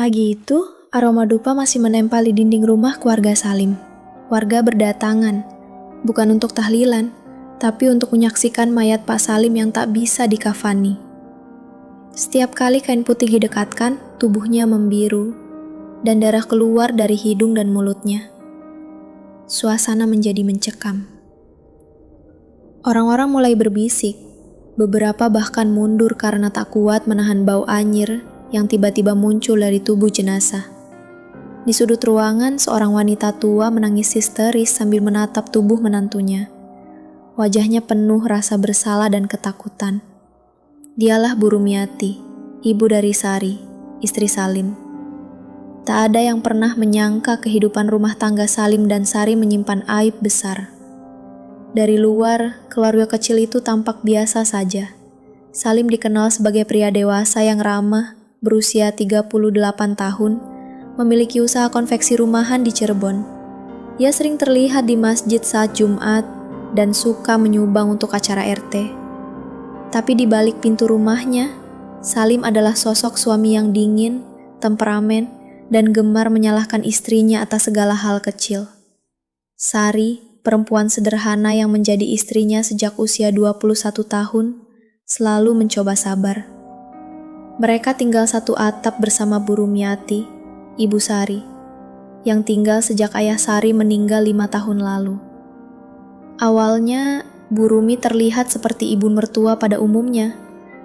Pagi itu, aroma dupa masih menempel di dinding rumah keluarga Salim. Warga berdatangan, bukan untuk tahlilan, tapi untuk menyaksikan mayat Pak Salim yang tak bisa dikafani. Setiap kali kain putih didekatkan, tubuhnya membiru, dan darah keluar dari hidung dan mulutnya. Suasana menjadi mencekam. Orang-orang mulai berbisik, beberapa bahkan mundur karena tak kuat menahan bau anyir yang tiba-tiba muncul dari tubuh jenazah. Di sudut ruangan, seorang wanita tua menangis histeris sambil menatap tubuh menantunya. Wajahnya penuh rasa bersalah dan ketakutan. Dialah Bu Rumiati, ibu dari Sari, istri Salim. Tak ada yang pernah menyangka kehidupan rumah tangga Salim dan Sari menyimpan aib besar. Dari luar, keluarga kecil itu tampak biasa saja. Salim dikenal sebagai pria dewasa yang ramah, berusia 38 tahun, memiliki usaha konveksi rumahan di Cirebon. Ia sering terlihat di masjid saat Jumat dan suka menyumbang untuk acara RT. Tapi di balik pintu rumahnya, Salim adalah sosok suami yang dingin, temperamen, dan gemar menyalahkan istrinya atas segala hal kecil. Sari, perempuan sederhana yang menjadi istrinya sejak usia 21 tahun, selalu mencoba sabar. Mereka tinggal satu atap bersama Bu Rumiati, ibu Sari, yang tinggal sejak ayah Sari meninggal 5 tahun lalu. Awalnya, Bu Rumi terlihat seperti ibu mertua pada umumnya,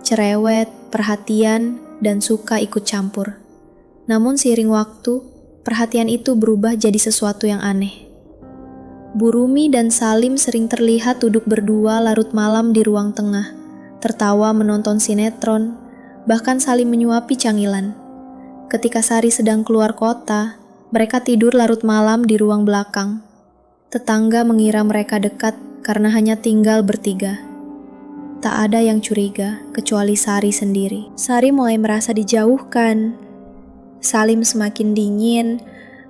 cerewet, perhatian, dan suka ikut campur. Namun seiring waktu, perhatian itu berubah jadi sesuatu yang aneh. Bu Rumi dan Salim sering terlihat duduk berdua larut malam di ruang tengah, tertawa menonton sinetron, bahkan saling menyuapi camilan. Ketika Sari sedang keluar kota, mereka tidur larut malam di ruang belakang. Tetangga mengira mereka dekat karena hanya tinggal bertiga. Tak ada yang curiga, kecuali Sari sendiri. Sari mulai merasa dijauhkan. Salim semakin dingin,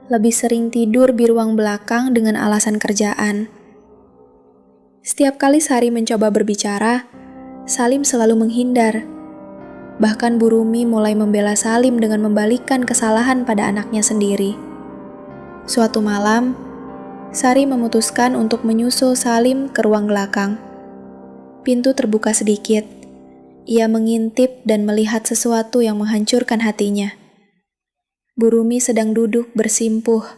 lebih sering tidur di ruang belakang dengan alasan kerjaan. Setiap kali Sari mencoba berbicara, Salim selalu menghindar. Bahkan Bu Rumi mulai membela Salim dengan membalikkan kesalahan pada anaknya sendiri. Suatu malam, Sari memutuskan untuk menyusul Salim ke ruang belakang. Pintu terbuka sedikit. Ia mengintip dan melihat sesuatu yang menghancurkan hatinya. Bu Rumi sedang duduk bersimpuh,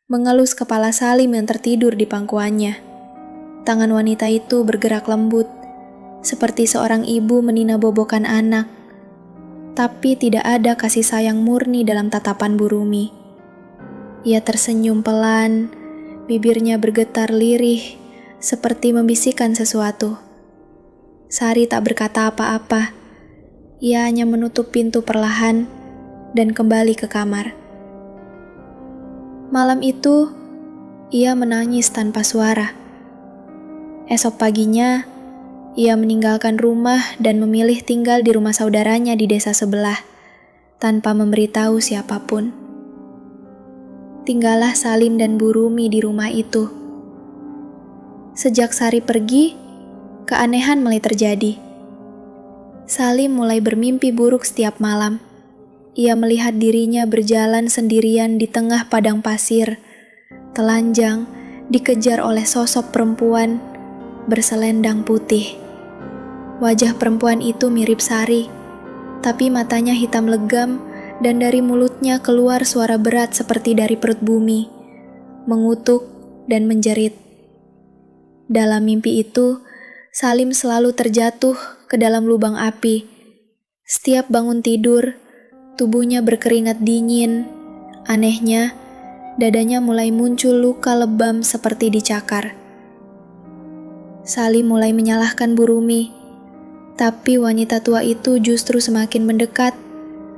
mengelus kepala Salim yang tertidur di pangkuannya. Tangan wanita itu bergerak lembut, seperti seorang ibu menina bobokan anak. Tapi tidak ada kasih sayang murni dalam tatapan Bu Rumi. Ia tersenyum pelan, bibirnya bergetar lirih, seperti membisikkan sesuatu. Sari tak berkata apa-apa. Ia hanya menutup pintu perlahan dan kembali ke kamar. Malam itu, ia menangis tanpa suara. Esok paginya, ia meninggalkan rumah dan memilih tinggal di rumah saudaranya di desa sebelah, tanpa memberitahu siapapun. Tinggallah Salim dan Bu Rumi di rumah itu. Sejak Sari pergi, keanehan mulai terjadi. Salim mulai bermimpi buruk setiap malam. Ia melihat dirinya berjalan sendirian di tengah padang pasir, telanjang, dikejar oleh sosok perempuan berselendang putih. Wajah perempuan itu mirip Sari, tapi matanya hitam legam dan dari mulutnya keluar suara berat seperti dari perut bumi, mengutuk dan menjerit. Dalam mimpi itu, Salim selalu terjatuh ke dalam lubang api. Setiap bangun tidur, tubuhnya berkeringat dingin. Anehnya, dadanya mulai muncul luka lebam seperti dicakar. Salim mulai menyalahkan Bu Rumi, tapi wanita tua itu justru semakin mendekat,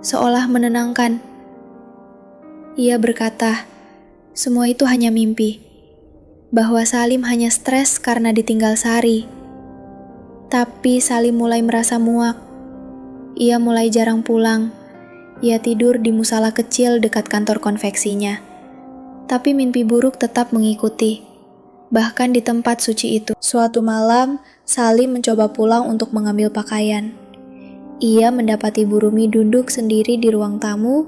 seolah menenangkan. Ia berkata, semua itu hanya mimpi, bahwa Salim hanya stres karena ditinggal Sari. Tapi Salim mulai merasa muak. Ia mulai jarang pulang. Ia tidur di musala kecil dekat kantor konveksinya. Tapi mimpi buruk tetap mengikuti, bahkan di tempat suci itu. Suatu malam, Salim mencoba pulang untuk mengambil pakaian. Ia mendapati Bu Rumi duduk sendiri di ruang tamu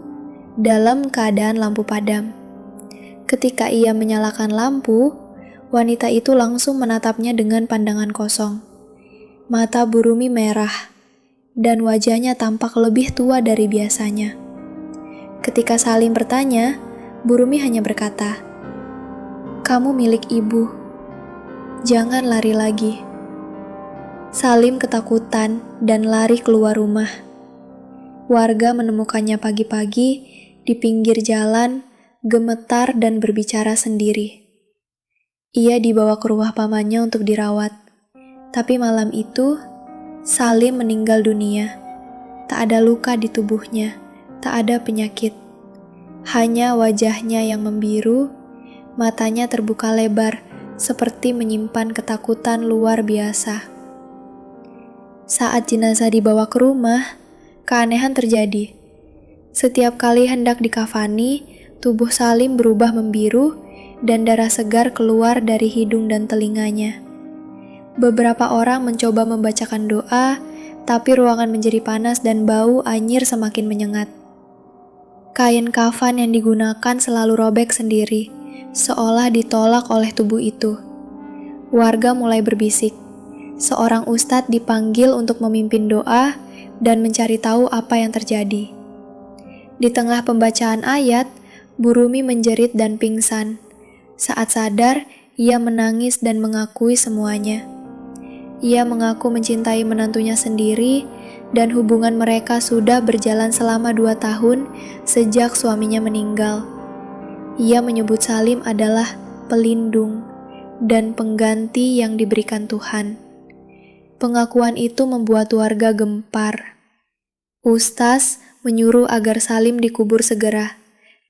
dalam keadaan lampu padam. Ketika ia menyalakan lampu, wanita itu langsung menatapnya dengan pandangan kosong. Mata Burumi merah, dan wajahnya tampak lebih tua dari biasanya. Ketika Salim bertanya, Burumi hanya berkata, "Kamu milik ibu. Jangan lari lagi." Salim ketakutan dan lari keluar rumah. Warga menemukannya pagi-pagi di pinggir jalan, gemetar dan berbicara sendiri. Ia dibawa ke rumah pamannya untuk dirawat. Tapi malam itu, Salim meninggal dunia. Tak ada luka di tubuhnya, tak ada penyakit. Hanya wajahnya yang membiru, matanya terbuka lebar, seperti menyimpan ketakutan luar biasa. Saat jenazah dibawa ke rumah, keanehan terjadi. Setiap kali hendak dikafani, tubuh Salim berubah membiru dan darah segar keluar dari hidung dan telinganya. Beberapa orang mencoba membacakan doa, tapi ruangan menjadi panas dan bau anyir semakin menyengat. Kain kafan yang digunakan selalu robek sendiri, seolah ditolak oleh tubuh itu. Warga mulai berbisik. Seorang ustadz dipanggil untuk memimpin doa dan mencari tahu apa yang terjadi. Di tengah pembacaan ayat, Burumi menjerit dan pingsan. Saat sadar, ia menangis dan mengakui semuanya. Ia mengaku mencintai menantunya sendiri dan hubungan mereka sudah berjalan selama 2 tahun sejak suaminya meninggal. Ia menyebut Salim adalah pelindung dan pengganti yang diberikan Tuhan. Pengakuan itu membuat warga gempar. Ustaz menyuruh agar Salim dikubur segera,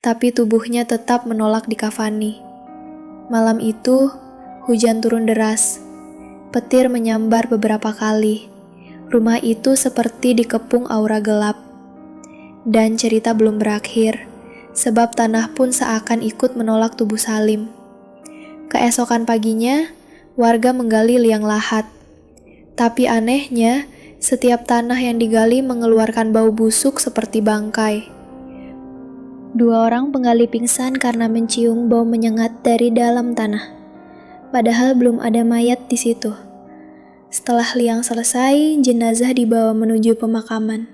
tapi tubuhnya tetap menolak dikafani. Malam itu, hujan turun deras. Petir menyambar beberapa kali. Rumah itu seperti dikepung aura gelap. Dan cerita belum berakhir, sebab tanah pun seakan ikut menolak tubuh Salim. Keesokan paginya, warga menggali liang lahat. Tapi anehnya, setiap tanah yang digali mengeluarkan bau busuk seperti bangkai. 2 orang penggali pingsan karena mencium bau menyengat dari dalam tanah. Padahal belum ada mayat di situ. Setelah liang selesai, jenazah dibawa menuju pemakaman.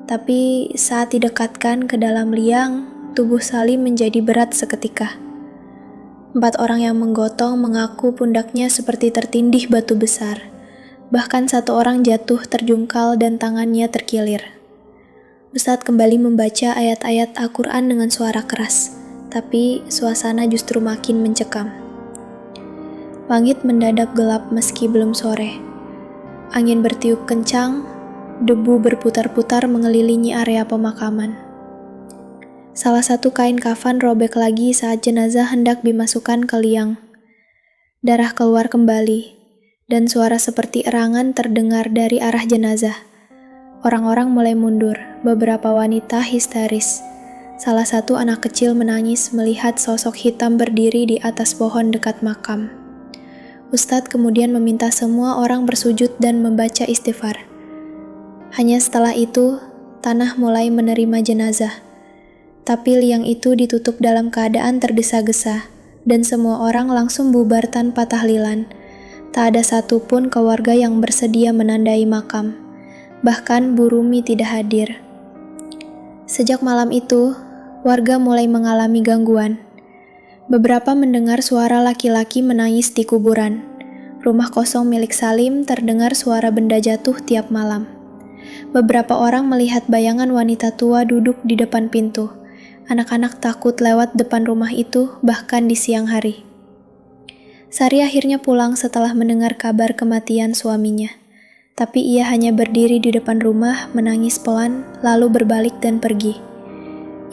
Tapi saat didekatkan ke dalam liang, tubuh Salim menjadi berat seketika. 4 orang yang menggotong mengaku pundaknya seperti tertindih batu besar. Bahkan 1 orang jatuh terjungkal dan tangannya terkilir. Ustadz kembali membaca ayat-ayat Al-Quran dengan suara keras, tapi suasana justru makin mencekam. Langit mendadak gelap meski belum sore. Angin bertiup kencang, debu berputar-putar mengelilingi area pemakaman. Salah satu kain kafan robek lagi saat jenazah hendak dimasukkan ke liang. Darah keluar kembali, dan suara seperti erangan terdengar dari arah jenazah. Orang-orang mulai mundur, beberapa wanita histeris. Salah satu anak kecil menangis melihat sosok hitam berdiri di atas pohon dekat makam. Ustadz kemudian meminta semua orang bersujud dan membaca istighfar. Hanya setelah itu, tanah mulai menerima jenazah. Tapi liang itu ditutup dalam keadaan tergesa-gesa, dan semua orang langsung bubar tanpa tahlilan. Tak ada satupun keluarga yang bersedia menandai makam. Bahkan Burumi tidak hadir. Sejak malam itu, warga mulai mengalami gangguan. Beberapa mendengar suara laki-laki menangis di kuburan. Rumah kosong milik Salim terdengar suara benda jatuh tiap malam. Beberapa orang melihat bayangan wanita tua duduk di depan pintu. Anak-anak takut lewat depan rumah itu, bahkan di siang hari. Sari akhirnya pulang setelah mendengar kabar kematian suaminya. Tapi ia hanya berdiri di depan rumah, menangis pelan, lalu berbalik dan pergi.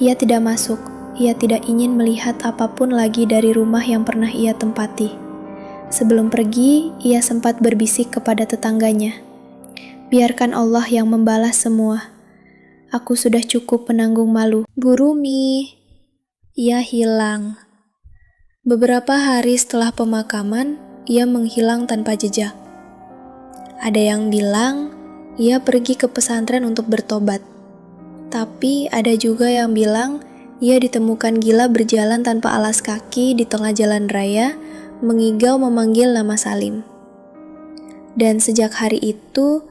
Ia tidak masuk, ia tidak ingin melihat apapun lagi dari rumah yang pernah ia tempati. Sebelum pergi, ia sempat berbisik kepada tetangganya, "Biarkan Allah yang membalas semua. Aku sudah cukup penanggung malu." Burumi. Ia hilang. Beberapa hari setelah pemakaman, ia menghilang tanpa jejak. Ada yang bilang, ia pergi ke pesantren untuk bertobat. Tapi ada juga yang bilang ia ditemukan gila berjalan tanpa alas kaki di tengah jalan raya, mengigau memanggil nama Salim. Dan sejak hari itu,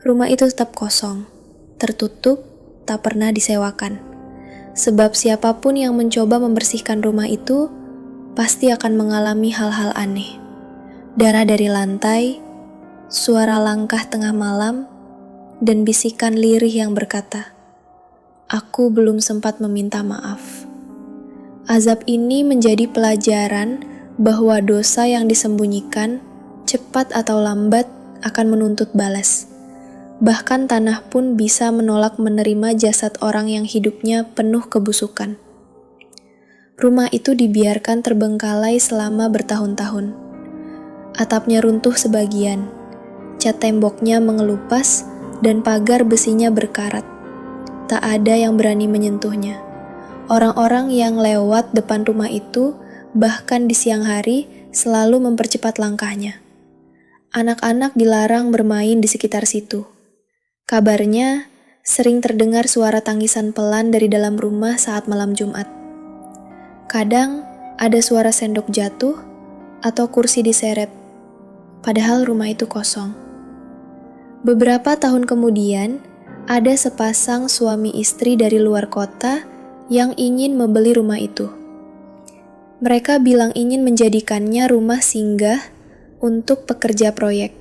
rumah itu tetap kosong, tertutup, tak pernah disewakan. Sebab siapapun yang mencoba membersihkan rumah itu, pasti akan mengalami hal-hal aneh. Darah dari lantai, suara langkah tengah malam, dan bisikan lirih yang berkata, "Aku belum sempat meminta maaf." Azab ini menjadi pelajaran bahwa dosa yang disembunyikan, cepat atau lambat, akan menuntut balas. Bahkan tanah pun bisa menolak menerima jasad orang yang hidupnya penuh kebusukan. Rumah itu dibiarkan terbengkalai selama bertahun-tahun. Atapnya runtuh sebagian, cat temboknya mengelupas, dan pagar besinya berkarat. Tak ada yang berani menyentuhnya. Orang-orang yang lewat depan rumah itu, bahkan di siang hari, selalu mempercepat langkahnya. Anak-anak dilarang bermain di sekitar situ. Kabarnya, sering terdengar suara tangisan pelan dari dalam rumah saat malam Jumat. Kadang, ada suara sendok jatuh atau kursi diseret, padahal rumah itu kosong. Beberapa tahun kemudian, ada sepasang suami istri dari luar kota yang ingin membeli rumah itu. Mereka bilang ingin menjadikannya rumah singgah untuk pekerja proyek.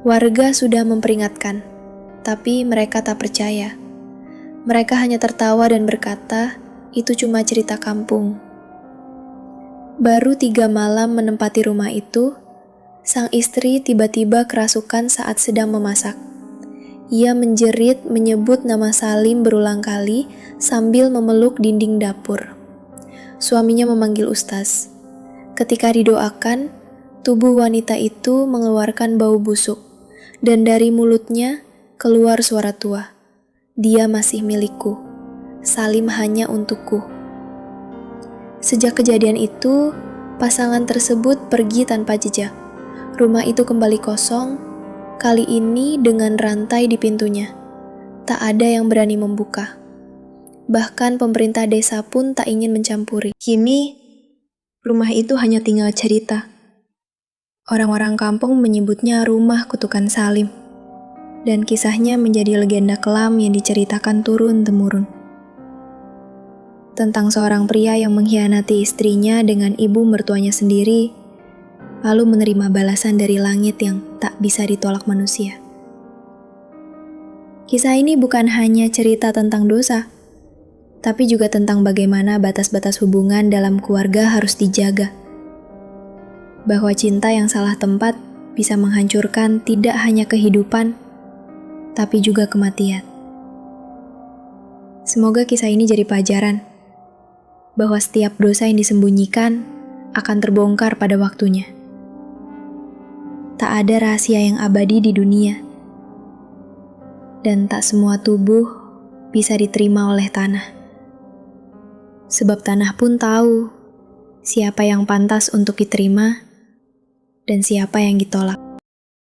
Warga sudah memperingatkan, tapi mereka tak percaya. Mereka hanya tertawa dan berkata, itu cuma cerita kampung. Baru 3 malam menempati rumah itu, sang istri tiba-tiba kerasukan saat sedang memasak. Ia menjerit menyebut nama Salim berulang kali sambil memeluk dinding dapur. Suaminya memanggil ustaz. Ketika didoakan, tubuh wanita itu mengeluarkan bau busuk, dan dari mulutnya keluar suara tua. Dia masih milikku. Salim hanya untukku. Sejak kejadian itu, pasangan tersebut pergi tanpa jejak. Rumah itu kembali kosong, kali ini dengan rantai di pintunya. Tak ada yang berani membuka. Bahkan pemerintah desa pun tak ingin mencampuri. Kini, rumah itu hanya tinggal cerita. Orang-orang kampung menyebutnya rumah kutukan Salim. Dan kisahnya menjadi legenda kelam yang diceritakan turun-temurun. Tentang seorang pria yang mengkhianati istrinya dengan ibu mertuanya sendiri, lalu menerima balasan dari langit yang tak bisa ditolak manusia. Kisah ini bukan hanya cerita tentang dosa, tapi juga tentang bagaimana batas-batas hubungan dalam keluarga harus dijaga. Bahwa cinta yang salah tempat bisa menghancurkan tidak hanya kehidupan, tapi juga kematian. Semoga kisah ini jadi pelajaran, bahwa setiap dosa yang disembunyikan akan terbongkar pada waktunya. Tak ada rahasia yang abadi di dunia, dan tak semua tubuh bisa diterima oleh tanah. Sebab tanah pun tahu siapa yang pantas untuk diterima dan siapa yang ditolak.